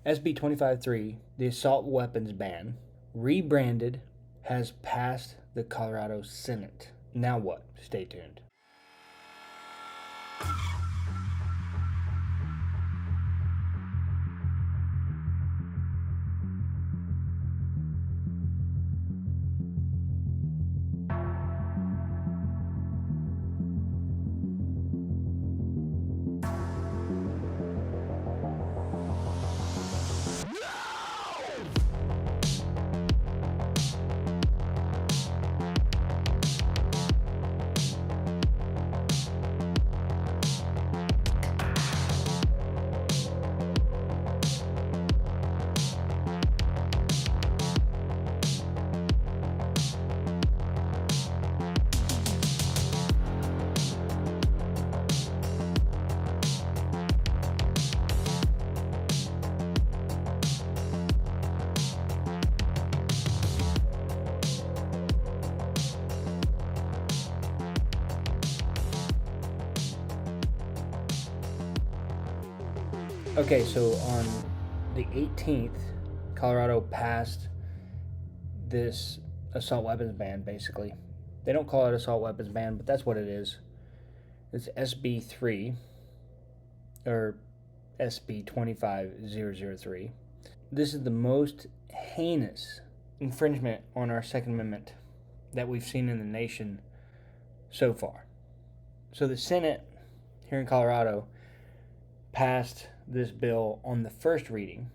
SB25-003, the assault weapons ban, rebranded, has passed the Colorado Senate. Now what? Stay tuned. Okay, so on the 18th, Colorado passed this assault weapons ban, basically. They don't call it assault weapons ban, but that's what it is. It's SB3, or SB25-003. This is the most heinous infringement on our Second Amendment that we've seen in the nation so far. So the Senate here in Colorado passed this bill on the first reading,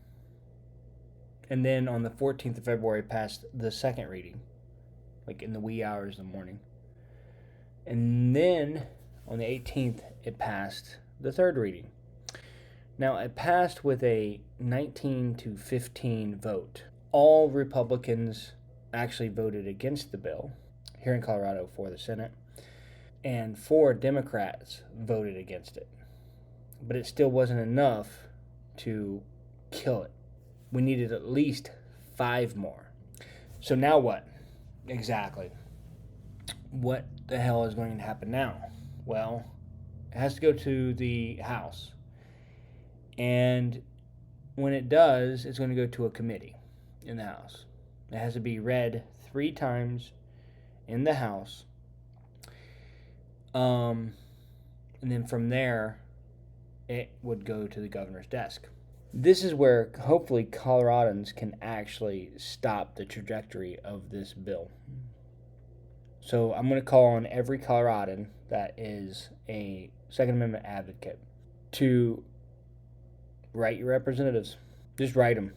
and then on the 14th of February passed the second reading, like in the wee hours of the morning. And then on the 18th it passed the third reading. Now it passed with a 19-15 vote. All Republicans actually voted against the bill here in Colorado for the Senate, and 4 Democrats voted against it. But it still wasn't enough to kill it. We needed at least 5 more. So now what? Exactly. What the hell is going to happen now? Well, it has to go to the House. And when it does, it's going to go to a committee in the House. It has to be read 3 times in the House. And then from there, it would go to the governor's desk. This is where hopefully Coloradans can actually stop the trajectory of this bill. So I'm going to call on every Coloradan that is a Second Amendment advocate to write your representatives. Just write them.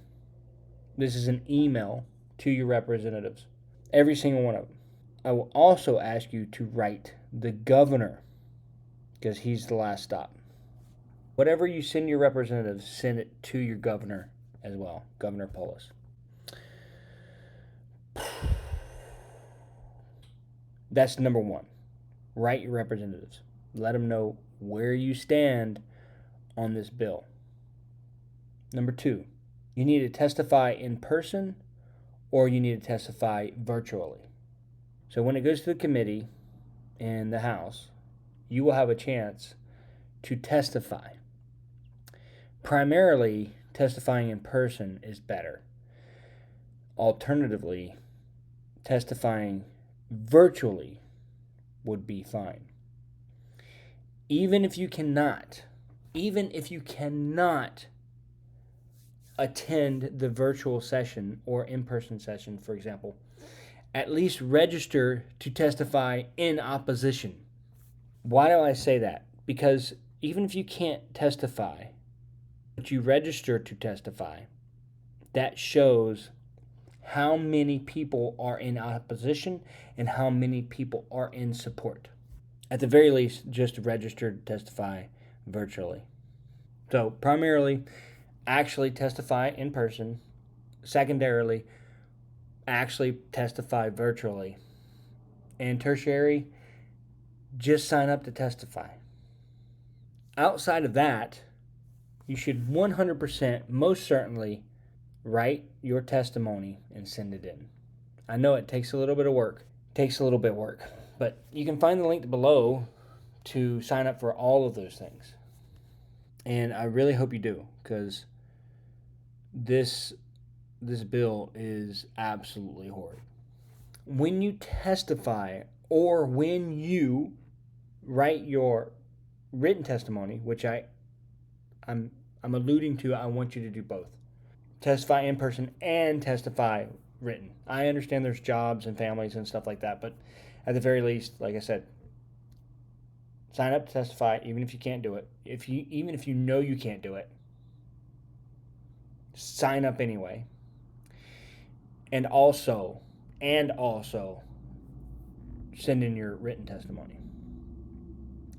This is an email to your representatives, every single one of them. I will also ask you to write the governor, because he's the last stop. Whatever you send your representatives, send it to your governor as well, Governor Polis. That's number 1. Write your representatives. Let them know where you stand on this bill. Number 2, you need to testify in person or you need to testify virtually. So when it goes to the committee in the House, you will have a chance to testify. Primarily, testifying in person is better. Alternatively, testifying virtually would be fine. Even if you cannot attend the virtual session or in-person session, for example, at least register to testify in opposition. Why do I say that? Because even if you can't testify, but you register to testify, that shows how many people are in opposition and how many people are in support. At the very least, just register to testify virtually. So primarily, actually testify in person. Secondarily, actually testify virtually. And tertiary, just sign up to testify. Outside of that, you should 100% most certainly write your testimony and send it in. I know it takes a little bit of work. But you can find the link below to sign up for all of those things. And I really hope you do, because this bill is absolutely horrid. When you testify or when you write your written testimony, which I'm alluding to, I want you to do both. Testify in person and testify written. I understand there's jobs and families and stuff like that, but at the very least, like I said, sign up to testify even if you can't do it. Even if you know you can't do it, sign up anyway. And also send in your written testimony.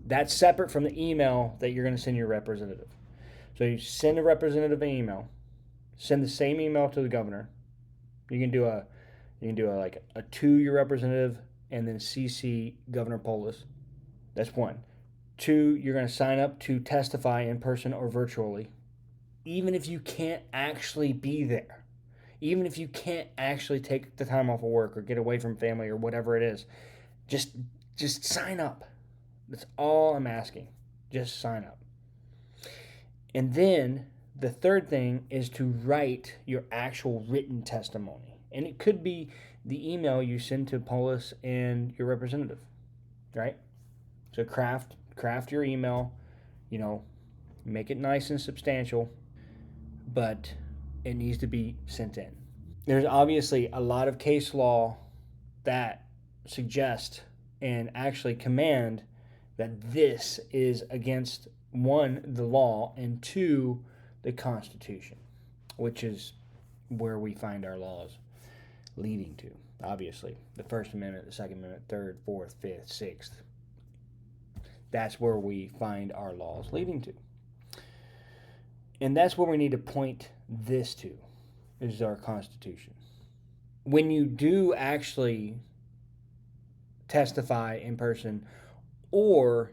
That's separate from the email that you're going to send your representative. So you send a representative an email, send the same email to the governor. You can do a to your representative and then CC Governor Polis. That's one. Two, you're going to sign up to testify in person or virtually, even if you can't actually be there. Even if you can't actually take the time off of work or get away from family or whatever it is, just sign up. That's all I'm asking. Just sign up. And then the third thing is to write your actual written testimony. And it could be the email you send to Polis and your representative, right? So craft your email, make it nice and substantial, but it needs to be sent in. There's obviously a lot of case law that suggest and actually command that this is against, one, the law, and two, the Constitution, which is where we find our laws leading to. Obviously, the First Amendment, the Second Amendment, Third, Fourth, Fifth, Sixth. That's where we find our laws leading to. And that's where we need to point this to, is our Constitution. When you do actually testify in person, or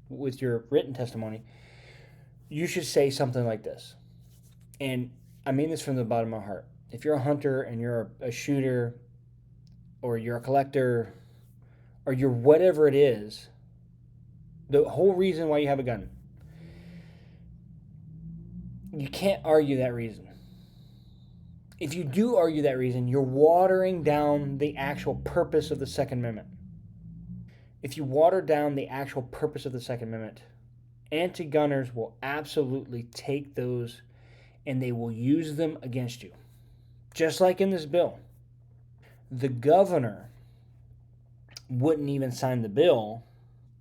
with your written testimony, you should say something like this. And I mean this from the bottom of my heart. If you're a hunter and you're a shooter, or you're a collector, or you're whatever it is, the whole reason why you have a gun, you can't argue that reason. If you do argue that reason, you're watering down the actual purpose of the Second Amendment. If you water down the actual purpose of the Second Amendment, anti-gunners will absolutely take those and they will use them against you. Just like in this bill. The governor wouldn't even sign the bill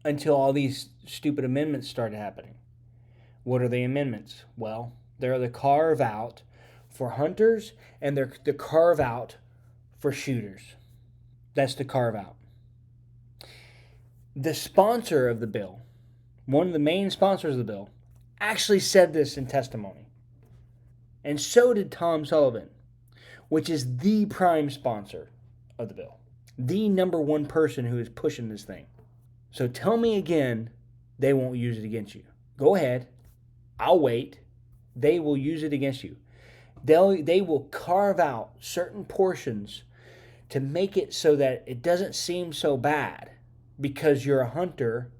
until all these stupid amendments started happening. What are the amendments? Well, they're the carve-out for hunters and they're the carve-out for shooters. That's the carve-out. The sponsor of the bill, one of the main sponsors of the bill, actually said this in testimony. And so did Tom Sullivan, which is the prime sponsor of the bill. The number one person who is pushing this thing. So tell me again they won't use it against you. Go ahead. I'll wait. They will use it against you. They will carve out certain portions to make it so that it doesn't seem so bad because you're a hunter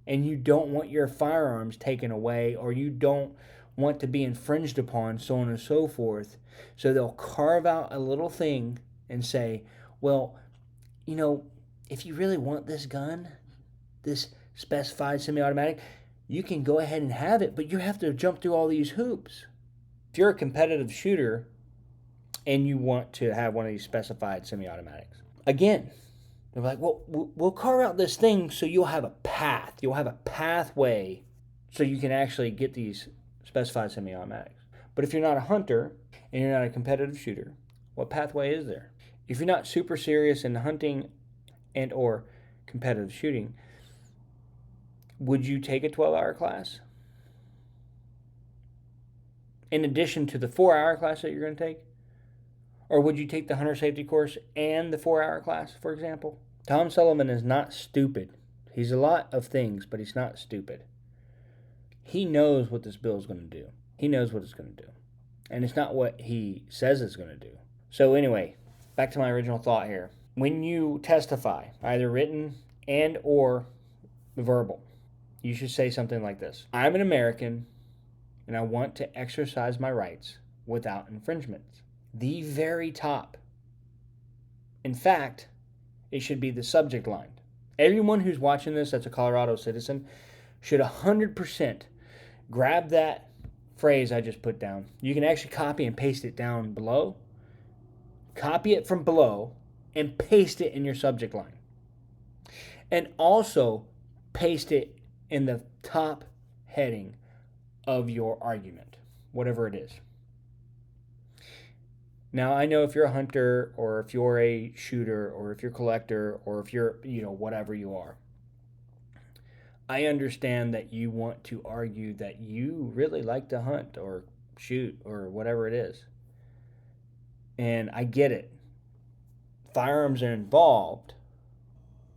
and you don't want your firearms taken away or you don't want to be infringed upon, so on and so forth. So they'll carve out a little thing and say, well, if you really want this gun, this specified semi-automatic, you can go ahead and have it, but you have to jump through all these hoops. If you're a competitive shooter and you want to have one of these specified semi-automatics, again, they're like, well, we'll carve out this thing so you'll have a path. You'll have a pathway so you can actually get these specified semi-automatics. But if you're not a hunter and you're not a competitive shooter, what pathway is there? If you're not super serious in hunting and or competitive shooting, would you take a 12-hour class? In addition to the 4-hour class that you're going to take? Or would you take the hunter safety course and the 4-hour class, for example? Tom Sullivan is not stupid. He's a lot of things, but he's not stupid. He knows what this bill is going to do. He knows what it's going to do. And it's not what he says it's going to do. So anyway, back to my original thought here. When you testify, either written and or verbal, you should say something like this. I'm an American. and I want to exercise my rights without infringements. The very top. In fact, it should be the subject line. Everyone who's watching this that's a Colorado citizen should 100% grab that phrase I just put down. You can actually copy and paste it down below. Copy it from below and paste it in your subject line. And also paste it in the top heading of your argument, whatever it is. Now, I know if you're a hunter or if you're a shooter or if you're a collector or if you're, whatever you are, I understand that you want to argue that you really like to hunt or shoot or whatever it is. And I get it. Firearms are involved,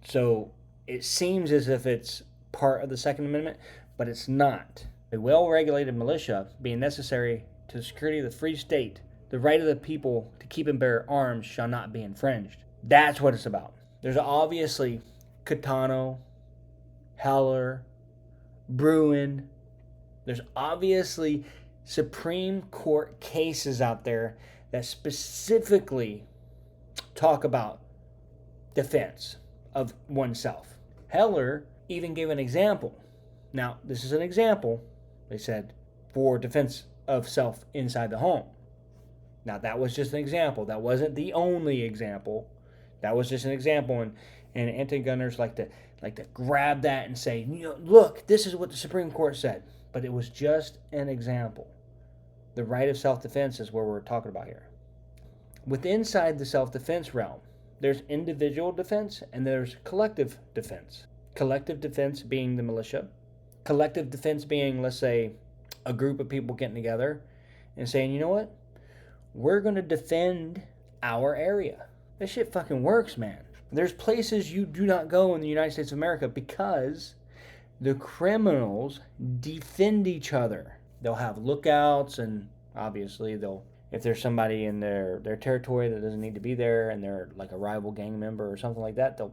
so it seems as if it's part of the Second Amendment, but it's not. A well-regulated militia being necessary to the security of the free state, the right of the people to keep and bear arms shall not be infringed. That's what it's about. There's obviously Catano, Heller, Bruin. There's obviously Supreme Court cases out there that specifically talk about defense of oneself. Heller even gave an example. Now, this is an example, they said, for defense of self inside the home. Now, that was just an example. That wasn't the only example. That was just an example, and anti-gunners like to grab that and say, look, this is what the Supreme Court said. But it was just an example. The right of self-defense is what we're talking about here. Inside the self-defense realm, there's individual defense and there's collective defense. Collective defense being the militia. Collective defense being, let's say, a group of people getting together and saying, you know what? We're going to defend our area. This shit fucking works, man. There's places you do not go in the United States of America because the criminals defend each other. They'll have lookouts, and obviously if there's somebody in their territory that doesn't need to be there and they're like a rival gang member or something like that, they'll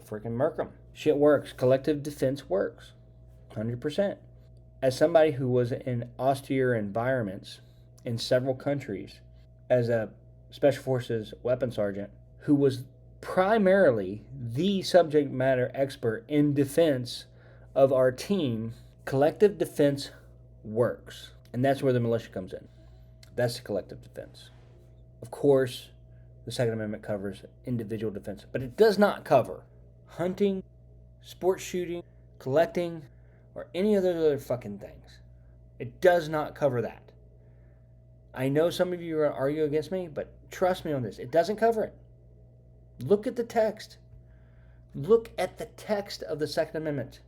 freaking murk them. Shit works. Collective defense works. 100%. As somebody who was in austere environments in several countries as a Special Forces weapons sergeant who was primarily the subject matter expert in defense of our team, collective defense works. And that's where the militia comes in. That's the collective defense. Of course, the Second Amendment covers individual defense, but it does not cover hunting, sport shooting, collecting, or any of those other fucking things. It does not cover that. I know some of you are going to argue against me, but trust me on this. It doesn't cover it. Look at the text. Look at the text of the Second Amendment.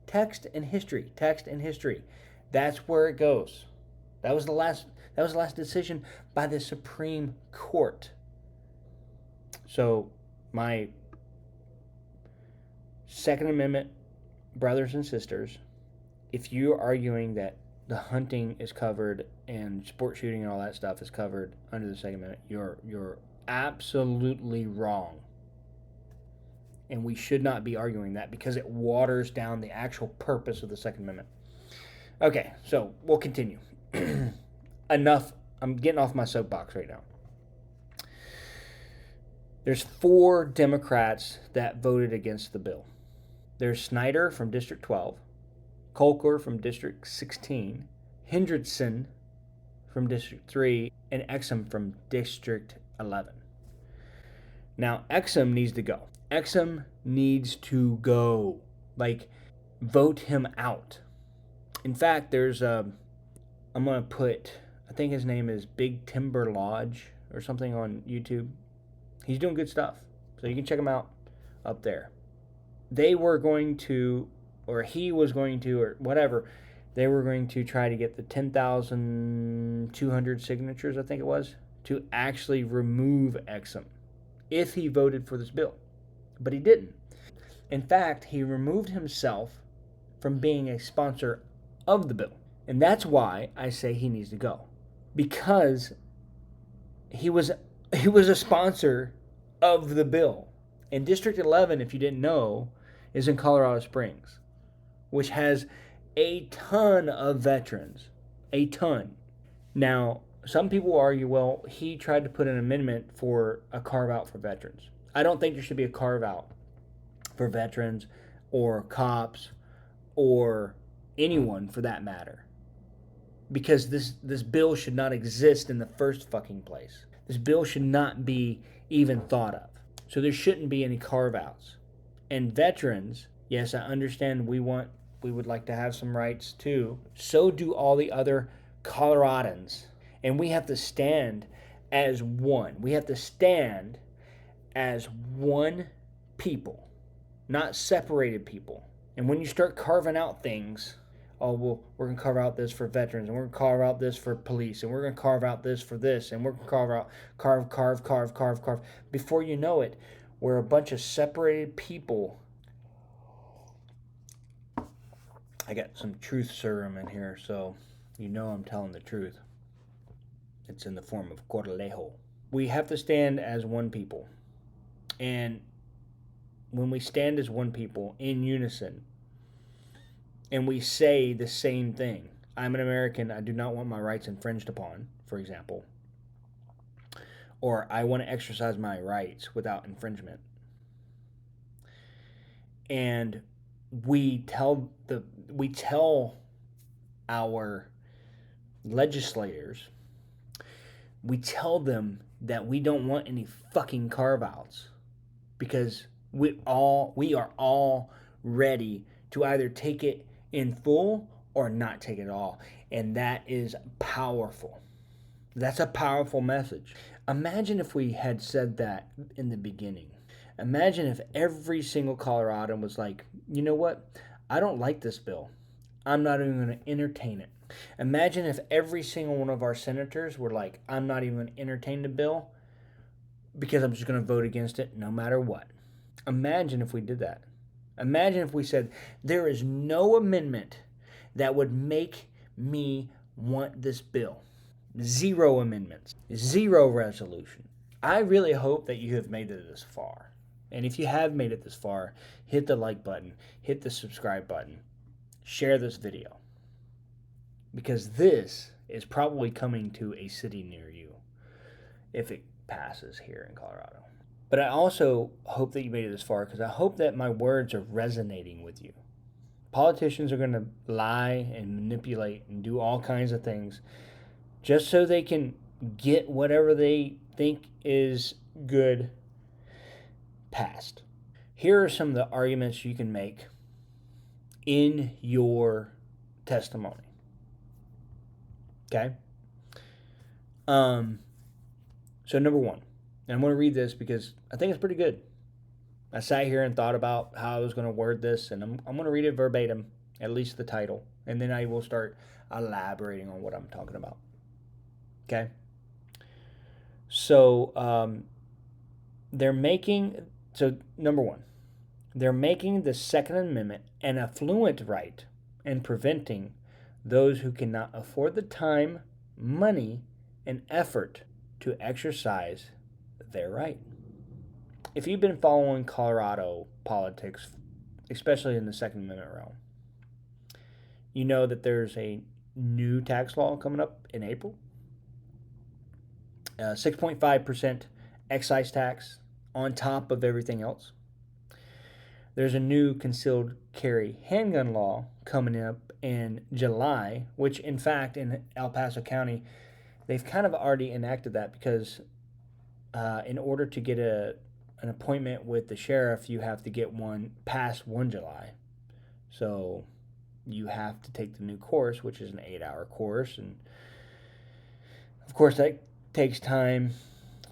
Text and history. Text and history. That's where it goes. That was the last decision by the Supreme Court. So, my Second Amendment brothers and sisters, if you're arguing that the hunting is covered and sport shooting and all that stuff is covered under the Second Amendment, you're absolutely wrong. And we should not be arguing that because it waters down the actual purpose of the Second Amendment. Okay, so we'll continue. Enough. I'm getting off my soapbox right now. There's 4 Democrats that voted against the bill. There's Snyder from District 12, Kolker from District 16, Hendrickson from District 3, and Exum from District 11. Now, Exum needs to go. Exum needs to go. Vote him out. In fact, there's I'm going to put, I think his name is Big Timber Lodge or something on YouTube. He's doing good stuff. So you can check him out up there. They were going to, or he was going to, or whatever, they were going to try to get the 10,200 signatures, I think it was, to actually remove Exum if he voted for this bill. But he didn't. In fact, he removed himself from being a sponsor of the bill. And that's why I say he needs to go. Because he was a sponsor of the bill. And District 11, if you didn't know, is in Colorado Springs, which has a ton of veterans. A ton. Now, some people argue, well, he tried to put an amendment for a carve-out for veterans. I don't think there should be a carve-out for veterans or cops or anyone for that matter. Because this bill should not exist in the first fucking place. This bill should not be even thought of. So there shouldn't be any carve-outs. And veterans, yes, I understand we would like to have some rights too. So do all the other Coloradans. And we have to stand as one. We have to stand as one people, not separated people. And when you start carving out things, oh, well, we're going to carve out this for veterans, and we're going to carve out this for police, and we're going to carve out this for this, and we're going to carve. Before you know it, we're a bunch of separated people. I got some truth serum in here, so you know I'm telling the truth. It's in the form of corlejo. We have to stand as one people. And when we stand as one people in unison, and we say the same thing, I'm an American, I do not want my rights infringed upon, for example, or I want to exercise my rights without infringement. And we tell our legislators, we tell them that we don't want any fucking carve-outs because we are all ready to either take it in full or not take it at all. And that is powerful. That's a powerful message. Imagine if we had said that in the beginning. Imagine if every single Coloradan was like, you know what? I don't like this bill. I'm not even going to entertain it. Imagine if every single one of our senators were like, I'm not even going to entertain the bill because I'm just going to vote against it no matter what. Imagine if we did that. Imagine if we said, there is no amendment that would make me want this bill. 0 amendments. 0 resolution. I really hope that you have made it this far. And if you have made it this far, hit the like button, hit the subscribe button, share this video. Because this is probably coming to a city near you if it passes here in Colorado. But I also hope that you made it this far because I hope that my words are resonating with you. Politicians are going to lie and manipulate and do all kinds of things just so they can get whatever they think is good passed. Here are some of the arguments you can make in your testimony. Okay? So number 1, and I'm going to read this because I think it's pretty good. I sat here and thought about how I was going to word this, and I'm going to read it verbatim, at least the title, and then I will start elaborating on what I'm talking about. Okay? So, number 1, they're making the Second Amendment an affluent right and preventing those who cannot afford the time, money, and effort to exercise their right. If you've been following Colorado politics, especially in the Second Amendment realm, you know that there's a new tax law coming up in April. 6.5% excise tax on top of everything else. There's a new concealed carry handgun law coming up in July, which in fact in El Paso County, they've kind of already enacted that because in order to get an appointment with the sheriff, you have to get one past 1 July. So you have to take the new course, which is an 8-hour course. And of course, that takes time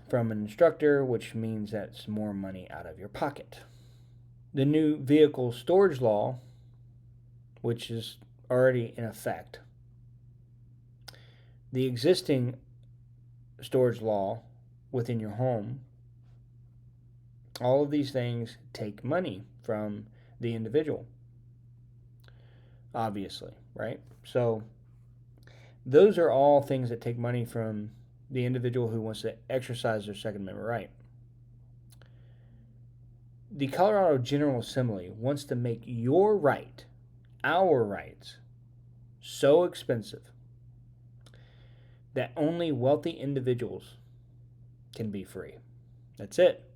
from an instructor, which means that's more money out of your pocket. The new vehicle storage law, which is already in effect. The existing storage law within your home. All of these things take money from the individual. Obviously, right? So those are all things that take money from the individual who wants to exercise their Second Amendment right. The Colorado General Assembly wants to make your right, our rights, so expensive that only wealthy individuals can be free. That's it.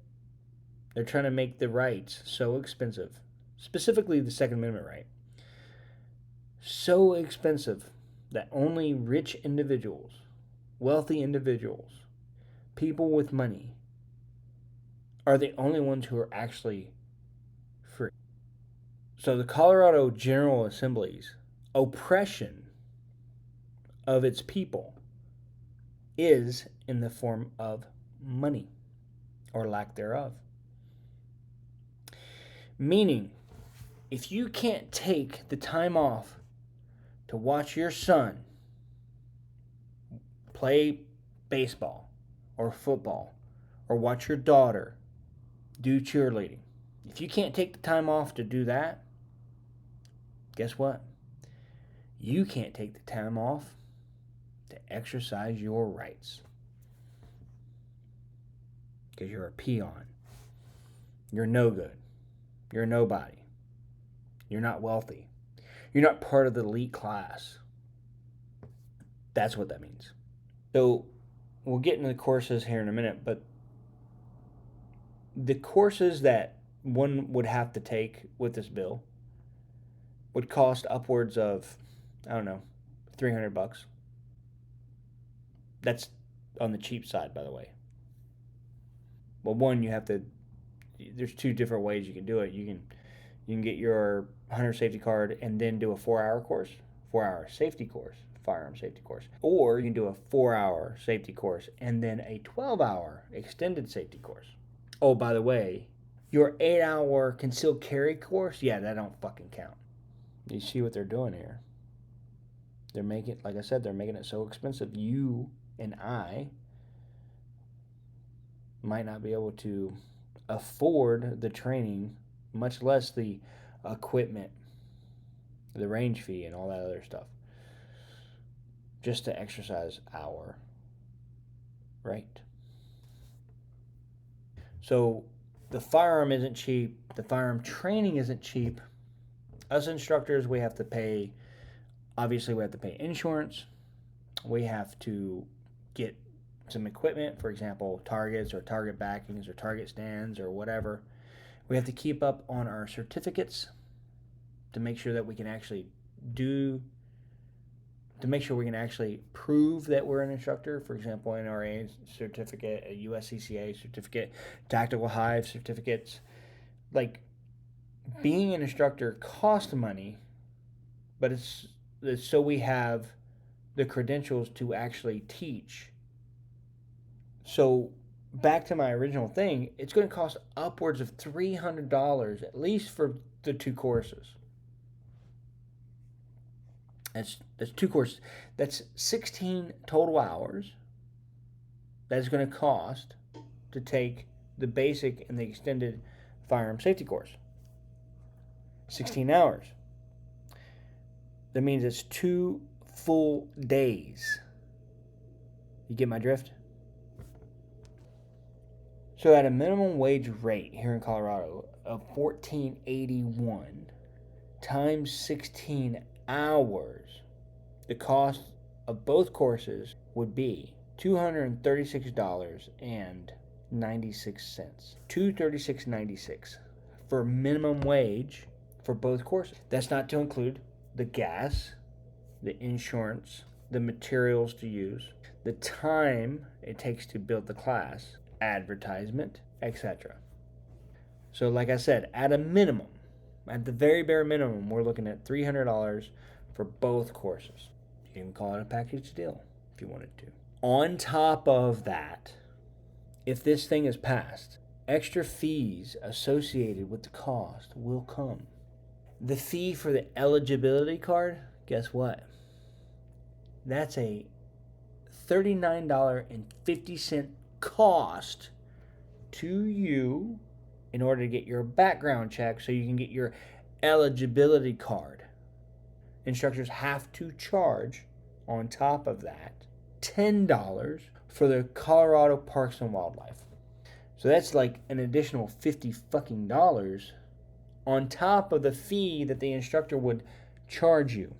They're trying to make the rights so expensive, specifically the Second Amendment right, so expensive that only rich individuals, wealthy individuals, people with money are the only ones who are actually free. So the Colorado General Assembly's oppression of its people is in the form of money or lack thereof. Meaning, if you can't take the time off to watch your son play baseball or football, or watch your daughter do cheerleading, if you can't take the time off to do that, guess what? You can't take the time off to exercise your rights. Because you're a peon. You're no good. You're nobody. You're not wealthy. You're not part of the elite class. That's what that means. So we'll get into the courses here in a minute, but the courses that one would have to take with this bill would cost upwards of, I don't know, $300. That's on the cheap side, by the way. Well, one, you have to, there's two different ways you can do it. You can get your hunter safety card and then do a 4-hour course, 4-hour safety course, firearm safety course. Or you can do a 4-hour safety course and then a 12-hour extended safety course. Oh, by the way, your 8-hour concealed carry course, yeah, that don't fucking count. You see what they're doing here. They're making, like I said, they're making it so expensive. You and I might not be able to afford the training, much less the equipment, the range fee, and all that other stuff, just to exercise our right. So the firearm isn't cheap. The firearm training isn't cheap. Us instructors, we have to pay, obviously we have to pay insurance. We have to get some equipment, for example, targets or target backings or target stands or whatever. We have to keep up on our certificates to make sure that we can actually prove that we're an instructor. For example, NRA certificate, a USCCA certificate, Tactical Hive certificates. Like, being an instructor costs money, but it's so we have the credentials to actually teach. So back to my original thing, it's going to cost upwards of $300 at least for the two courses. That's two courses. That's 16 total hours that is going to cost to take the basic and the extended firearm safety course. 16 hours. That means it's 2 full days. You get my drift? So at a minimum wage rate here in Colorado of $14.81 times 16 hours, the cost of both courses would be $236.96. $236.96 for minimum wage for both courses. That's not to include the gas, the insurance, the materials to use, the time it takes to build the class, advertisement, etc. So like I said, at a minimum, at the very bare minimum, we're looking at $300 for both courses. You can call it a package deal if you wanted to. On top of that, if this thing is passed, extra fees associated with the cost will come. The fee for the eligibility card, guess what? That's a $39.50 cost to you in order to get your background check so you can get your eligibility card. Instructors have to charge, on top of that, $10 for the Colorado Parks and Wildlife. So that's like an additional $50 fucking dollars on top of the fee that the instructor would charge you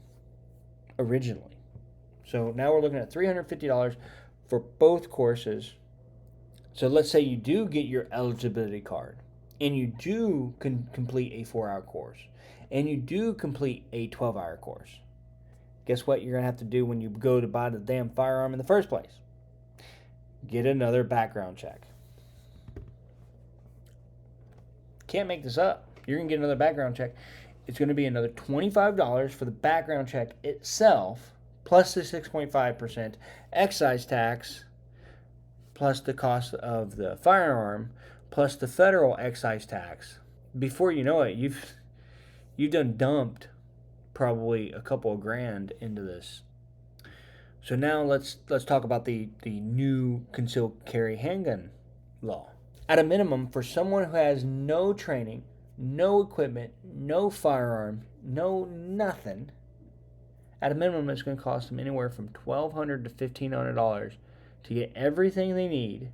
originally. So now we're looking at $350 for both courses. So let's say you do get your eligibility card and you do complete a 4-hour course and you do complete a 12-hour course. Guess what you're going to have to do when you go to buy the damn firearm in the first place? Get another background check. Can't make this up. You're going to get another background check. It's going to be another $25 for the background check itself, plus the 6.5% excise tax, plus the cost of the firearm, plus the federal excise tax. Before you know it, you've done dumped probably a couple of grand into this. So now let's talk about the new concealed carry handgun law. At a minimum, for someone who has no training, no equipment, no firearm, no nothing, at a minimum it's going to cost them anywhere from $1,200 to $1,500 to get everything they need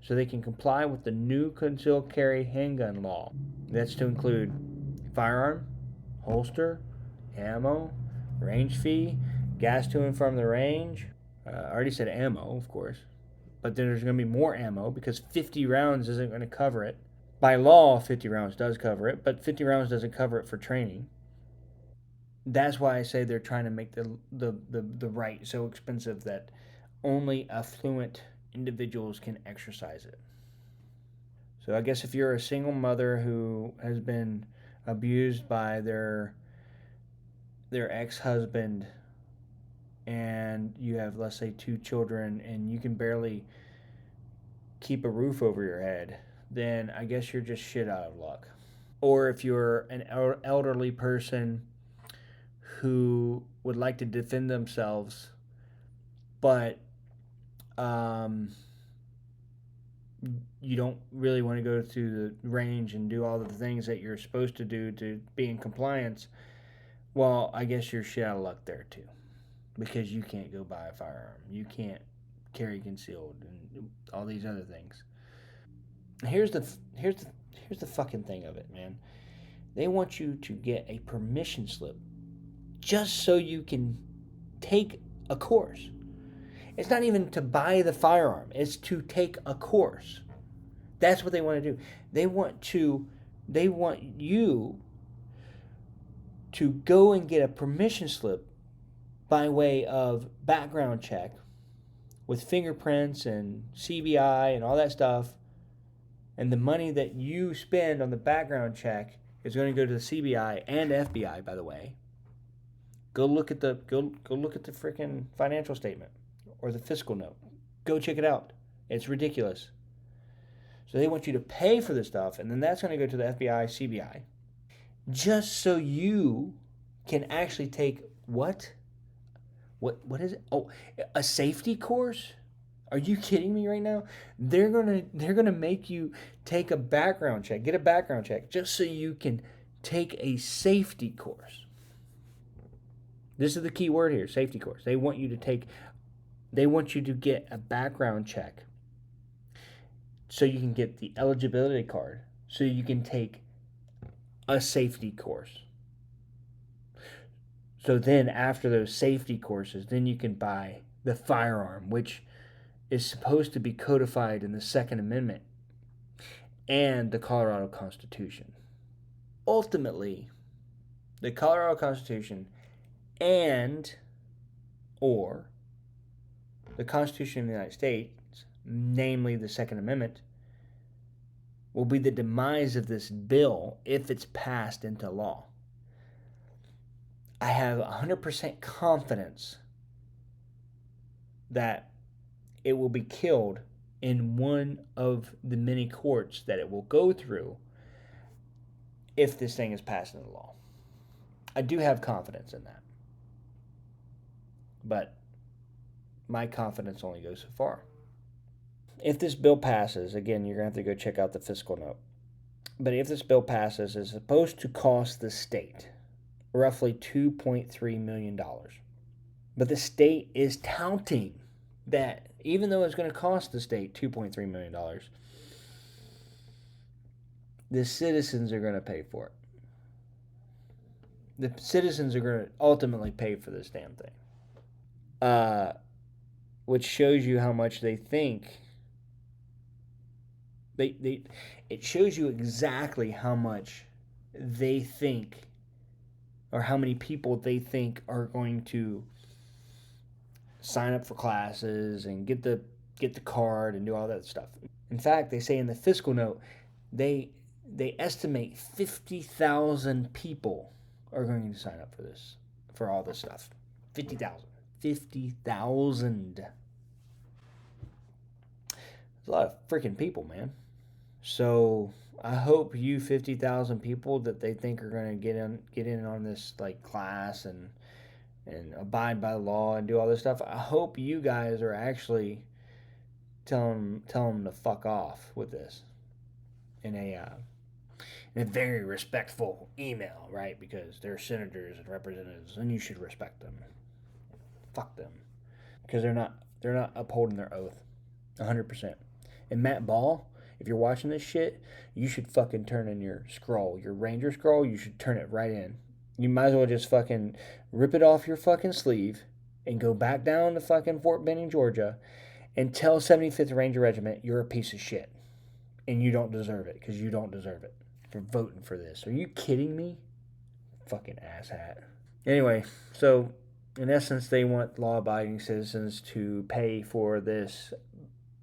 so they can comply with the new concealed carry handgun law. That's to include firearm, holster, ammo, range fee, gas to and from the range. I already said ammo, of course. But then there's going to be more ammo because 50 rounds isn't going to cover it. By law, 50 rounds does cover it, but 50 rounds doesn't cover it for training. That's why I say they're trying to make the right so expensive that only affluent individuals can exercise it. So I guess if you're a single mother who has been abused by their ex-husband and you have, let's say, 2 children and you can barely keep a roof over your head, then I guess you're just shit out of luck. Or if you're an elderly person who would like to defend themselves, but you don't really want to go to the range and do all the things that you're supposed to do to be in compliance, well, I guess you're shit out of luck there too, because you can't go buy a firearm, you can't carry concealed, and all these other things. Here's the fucking thing of it, man. They want you to get a permission slip just so you can take a course. It's not even to buy the firearm, it's to take a course. That's what they want to do. They want you to go and get a permission slip by way of background check with fingerprints and CBI and all that stuff. And the money that you spend on the background check is going to go to the CBI and FBI, by the way. Go look at the freaking financial statement or the fiscal note. Go check it out. It's ridiculous. So they want you to pay for this stuff, and then that's going to go to the FBI, CBI, just so you can actually take what? What is it? Oh, a safety course? Are you kidding me right now? They're gonna make you take a background check, get a background check, just so you can take a safety course. This is the key word here, safety course. They want you to get a background check so you can get the eligibility card, so you can take a safety course. So then after those safety courses, then you can buy the firearm, which is supposed to be codified in the Second Amendment and the Colorado Constitution. Ultimately, the Colorado Constitution and or the Constitution of the United States, namely the Second Amendment, will be the demise of this bill if it's passed into law. I have 100% confidence that it will be killed in one of the many courts that it will go through if this thing is passed into law. I do have confidence in that. But my confidence only goes so far. If this bill passes, again, you're going to have to go check out the fiscal note. But if this bill passes, it's supposed to cost the state roughly $2.3 million. But the state is touting that even though it's going to cost the state $2.3 million, the citizens are going to pay for it. The citizens are going to ultimately pay for this damn thing. which shows you how much they think. It shows you exactly how much they think, or how many people they think are going to sign up for classes and get the card and do all that stuff. In fact, they say in the fiscal note, they estimate 50,000 people are going to sign up for this, for all this stuff. 50,000. 50,000. It's a lot of freaking people, man. So I hope you 50,000 people that they think are going to get in on this like class and abide by the law and do all this stuff. I hope you guys are actually telling them to fuck off with this in a very respectful email, right? Because they're senators and representatives, and you should respect them. Fuck them, because they're not upholding their oath, 100%. And Matt Ball, if you're watching this shit, you should fucking turn in your scroll, your Ranger scroll. You should turn it right in. You might as well just fucking rip it off your fucking sleeve and go back down to fucking Fort Benning, Georgia, and tell 75th Ranger Regiment you're a piece of shit and you don't deserve it, because you don't deserve it for voting for this. Are you kidding me? Fucking asshat. Anyway, so in essence, they want law-abiding citizens to pay for this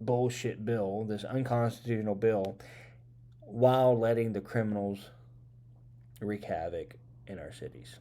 bullshit bill, this unconstitutional bill, while letting the criminals wreak havoc in our cities.